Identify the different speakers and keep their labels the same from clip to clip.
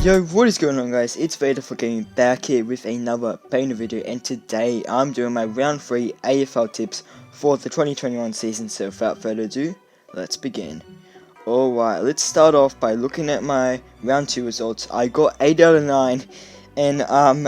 Speaker 1: Yo, what is going on guys, it's Vader for Gaming back here with another banger video, and today I'm doing my round 3 AFL tips for the 2021 season. So without further ado, let's begin. Alright, let's start off by looking at my round 2 results. I got 8 out of 9, and I'm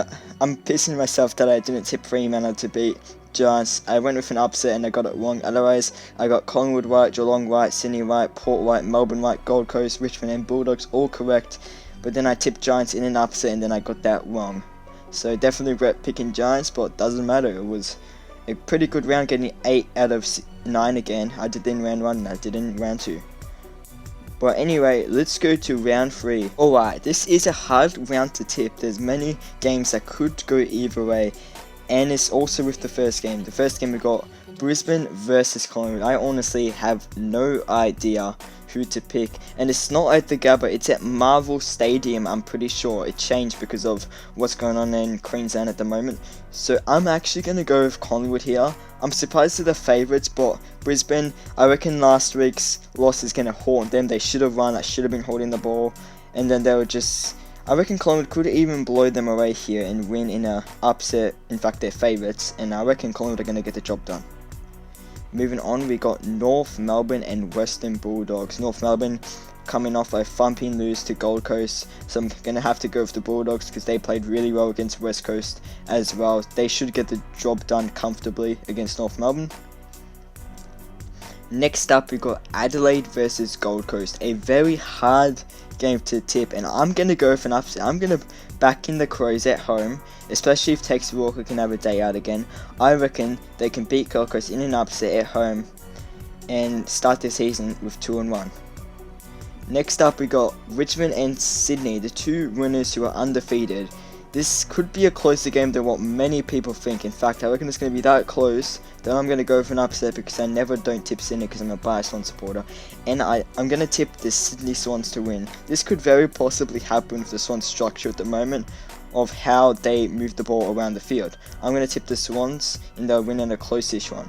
Speaker 1: pissing myself that I didn't tip Fremantle to beat Giants. I went with an upset and I got it wrong. Otherwise, I got Collingwood right, Geelong right, Sydney right, Port right, Melbourne right, Gold Coast, Richmond and Bulldogs all correct. But then I tipped Giants in an upset and then I got that wrong. So definitely regret picking Giants, but it doesn't matter. It was a pretty good round, getting 8 out of 9 again. I did in round 1 and I did in round 2. But anyway, let's go to round 3. Alright, this is a hard round to tip. There's many games that could go either way. And it's also with the first game. The first game we got Brisbane versus Collingwood. I honestly have no idea who to pick, and it's not at the Gabba, it's at Marvel Stadium. I'm pretty sure it changed because of what's going on in Queensland at the moment. So I'm actually going to go with Collingwood here. I'm surprised they're the favourites, but Brisbane, I reckon last week's loss is going to haunt them. They should have run, I should have been holding the ball, and then they were just... I reckon Collingwood could even blow them away here and win in a upset. In fact, they're favourites, and I reckon Collingwood are going to get the job done. Moving on, we got North Melbourne and Western Bulldogs. North Melbourne coming off a thumping lose to Gold Coast, so I'm going to have to go with the Bulldogs because they played really well against West Coast as well. They should get the job done comfortably against North Melbourne. Next up, we got Adelaide versus Gold Coast. A very hard game to tip, and I'm going to go with an upset. I'm going to back in the Crows at home, especially if Tex Walker can have a day out again. I reckon they can beat Gold Coast in an upset at home and start the season with 2-1. Next up, we got Richmond and Sydney, the two winners who are undefeated. This could be a closer game than what many people think. In fact, I reckon it's going to be that close that I'm going to go for an upset because I never don't tip Sydney because I'm a biased Swan supporter. And I'm going to tip the Sydney Swans to win. This could very possibly happen with the Swans structure at the moment of how they move the ball around the field. I'm going to tip the Swans and they'll win in a close-ish one.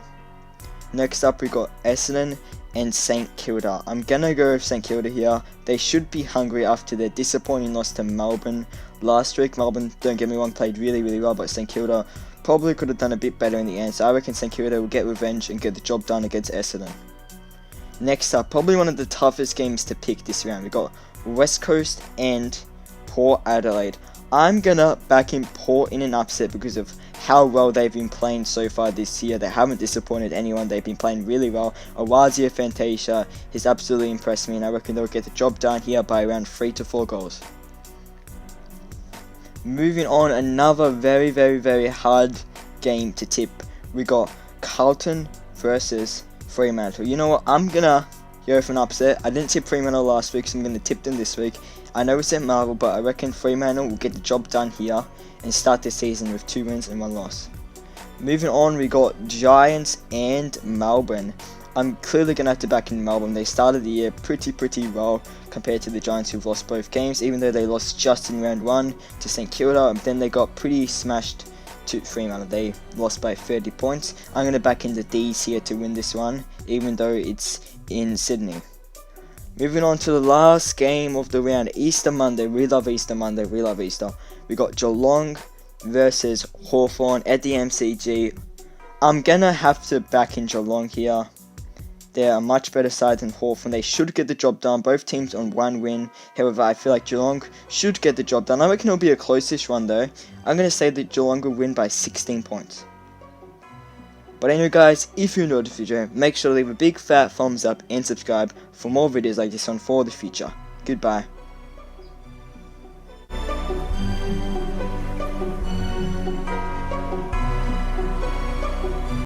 Speaker 1: Next up, we got Essendon and St Kilda. I'm going to go with St Kilda here. They should be hungry after their disappointing loss to Melbourne last week. Melbourne, don't get me wrong, played really well, but St Kilda probably could have done a bit better in the end. So I reckon St Kilda will get revenge and get the job done against Essendon. Next up, probably one of the toughest games to pick this round. We got West Coast and Port Adelaide. I'm going to back in Port in an upset because of how well they've been playing so far this year. They haven't disappointed anyone. They've been playing really well. Awazia Fantasia has absolutely impressed me, and I reckon they'll get the job done here by around 3 to 4 goals. Moving on, another very hard game to tip. We got Carlton versus Fremantle. You know what? I'm going to go for an upset. I didn't tip Fremantle last week, so I'm going to tip them this week. I know it's at Marvel, but I reckon Fremantle will get the job done here and start this season with 2 wins and 1 loss. Moving on, we got Giants and Melbourne. I'm clearly going to have to back in Melbourne. They started the year pretty well compared to the Giants, who've lost both games, even though they lost just in round 1 to St Kilda, and then they got pretty smashed to Fremantle. They lost by 30 points. I'm going to back in the D's here to win this one, even though it's in Sydney. Moving on to the last game of the round, Easter Monday. We love Easter Monday, we love Easter. We got Geelong versus Hawthorn at the MCG. I'm going to have to back in Geelong here. They're a much better side than Hawthorn. They should get the job done. Both teams on 1 win. However, I feel like Geelong should get the job done. I reckon it'll be a close-ish one though. I'm going to say that Geelong will win by 16 points. But anyway guys, if you enjoyed the video, make sure to leave a big fat thumbs up and subscribe for more videos like this one for the future. Goodbye.